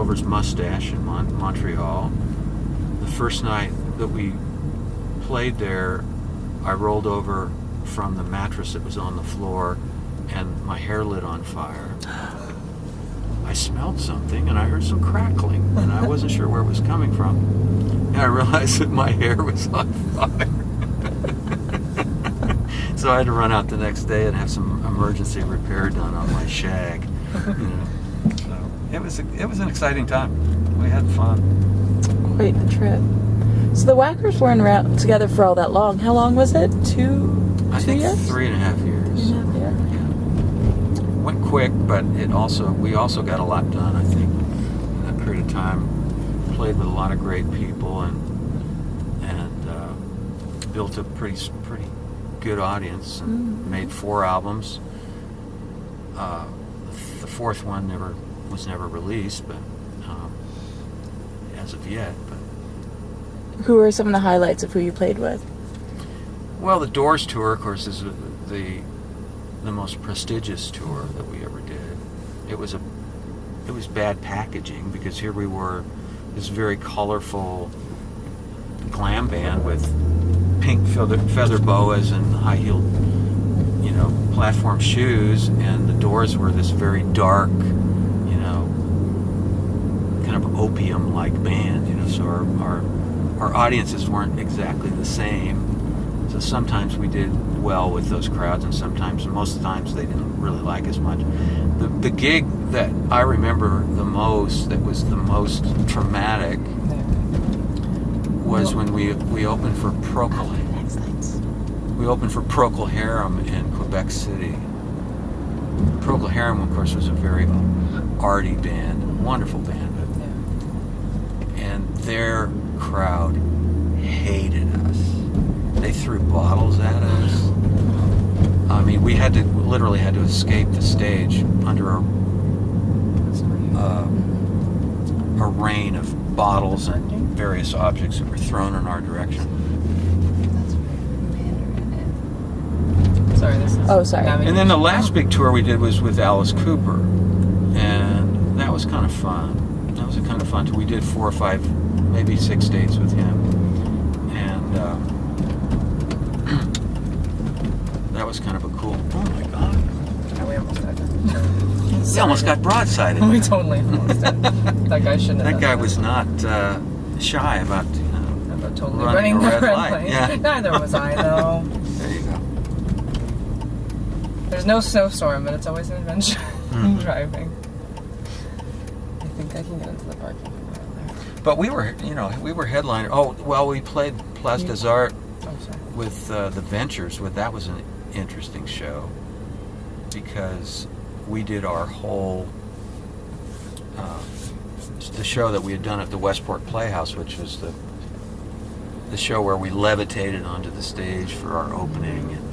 over as Mustache in Montreal. The first night that we played there, I rolled over from the mattress that was on the floor and my hair lit on fire. I smelled something and I heard some crackling and I wasn't sure where it was coming from. And I realized that my hair was on fire. So I had to run out the next day and have some emergency repair done on my shag. You know. So it was an exciting time. We had fun. Quite the trip. So the Wackers weren't around together for all that long. How long was it? I think years? 3.5 years. 3.5 years. Yeah. Went quick, but we also got a lot done, I think, in that period of time. Played with a lot of great people and built a pretty good audience and made 4 albums. The 4th one was never released, but as of yet. But Who were some of the highlights of who you played with? well, the Doors tour, of course, is the most prestigious tour that we ever did. It was bad packaging because here we were, this very colorful glam band with pink feather boas and high-heeled, platform shoes, and the Doors were this very dark, kind of opium-like band, so our audiences weren't exactly the same. So sometimes we did well with those crowds, and most times they didn't really like as much. The gig that I remember the most, that was the most traumatic, was when we opened for Procol. We opened for Procol Harum in Quebec City. Procol Harum, of course, was a very arty band, wonderful band, and their crowd hated us. They threw bottles at us. I mean, we literally had to escape the stage under a rain of bottles and various objects that were thrown in our direction. Sorry, this is... Oh, sorry. And then the last big tour we did was with Alice Cooper, and that was kind of fun. That was a kind of fun tour. We did 4 or 5, maybe 6 dates with him, and that was kind of a cool... Oh my God. Yeah, we almost died. We almost got broadsided. We totally almost did. That guy shouldn't have That guy was not shy about, about totally running a red light. light. Yeah. Neither was I, though. There you go. There's no snowstorm, but it's always an adventure driving. I think I can get into the parking lot there. But we were headliner. Oh, well, we played Place des Arts with the Ventures. That was an interesting show because we did our whole the show that we had done at the Westport Playhouse, which was the show where we levitated onto the stage for our opening, and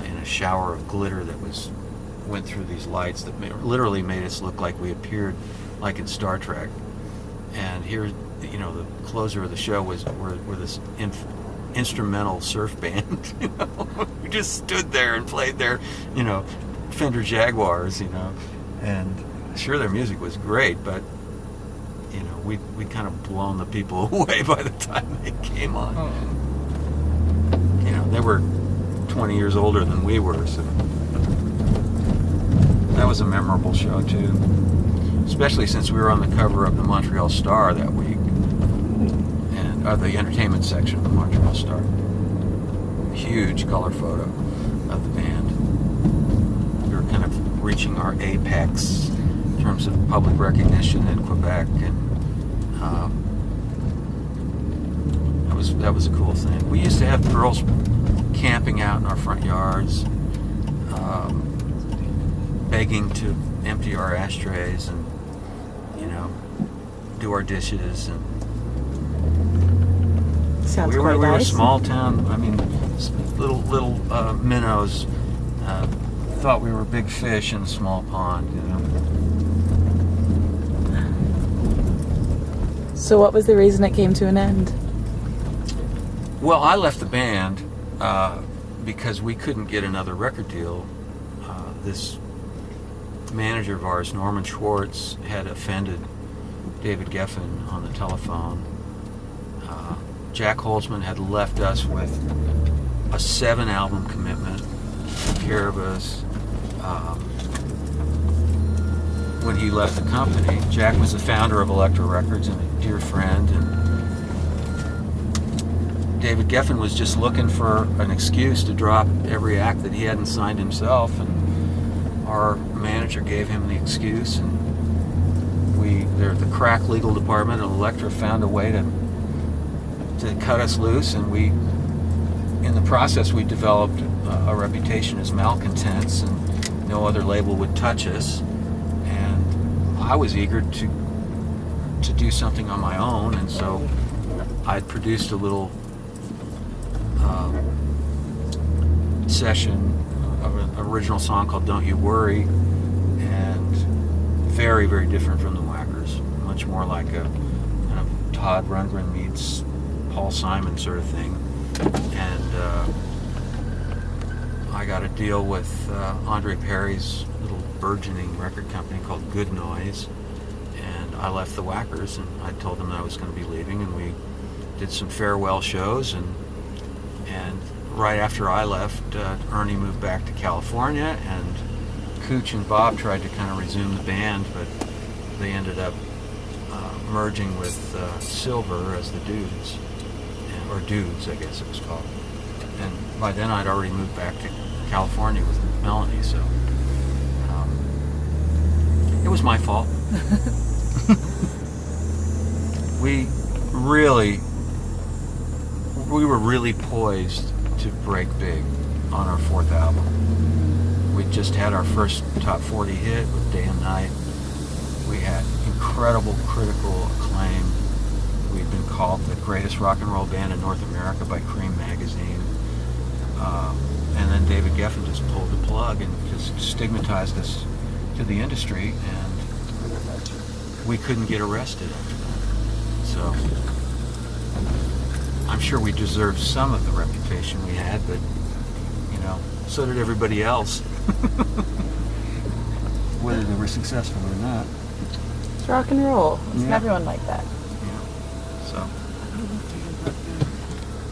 in a shower of glitter that went through these lights that literally made us look like we appeared like in Star Trek. And here, the closer of the show were this instrumental surf band. We just stood there and played their, Fender Jaguars, and sure, their music was great, but we kind of blown the people away by the time they came on. They were 20 years older than we were, so that was a memorable show too, especially since we were on the cover of the Montreal Star that week, and the entertainment section of the Montreal Star. Huge color photo of the band. We were kind of reaching our apex in terms of public recognition in Quebec, and that was a cool thing. We used to have girls camping out in our front yards, begging to empty our ashtrays and do our dishes, and Sounds we quite were a nice. small town. I mean, little minnows thought we were big fish in a small pond. So what was the reason it came to an end? Well, I left the band because we couldn't get another record deal. This manager of ours, Norman Schwartz, had offended David Geffen on the telephone. Jack Holzman had left us with a 7-album commitment, took care of us. When he left the company, Jack was the founder of Elektra Records and a dear friend, and David Geffen was just looking for an excuse to drop every act that he hadn't signed himself, and our manager gave him the excuse, and the crack legal department of Elektra found a way to cut us loose, and in the process we developed a reputation as malcontents, and no other label would touch us. And I was eager to do something on my own, and so I'd produced a little session of an original song called Don't You Worry, and very, very different from the Wackers, much more like a kind of Todd Rundgren meets Paul Simon sort of thing. And I got a deal with Andre Perry's little burgeoning record company called Good Noise, and I left the Wackers, and I told them I was going to be leaving, and we did some farewell shows, and right after I left, Ernie moved back to California, and Cooch and Bob tried to kind of resume the band, but they ended up merging with Silver as the Dudes, or Dudes, I guess it was called. And by then I'd already moved back to California with Melanie, so it was my fault. We were really poised to break big on our 4th album. We just had our first top 40 hit with Day and Night. We had incredible critical acclaim. We'd been called the greatest rock and roll band in North America by Cream magazine. And then David Geffen just pulled the plug and just stigmatized us to the industry, and we couldn't get arrested after that. So I'm sure we deserved some of the reputation we had, but so did everybody else. Whether they were successful or not. It's rock and roll. Isn't Yeah. everyone like that? Yeah. So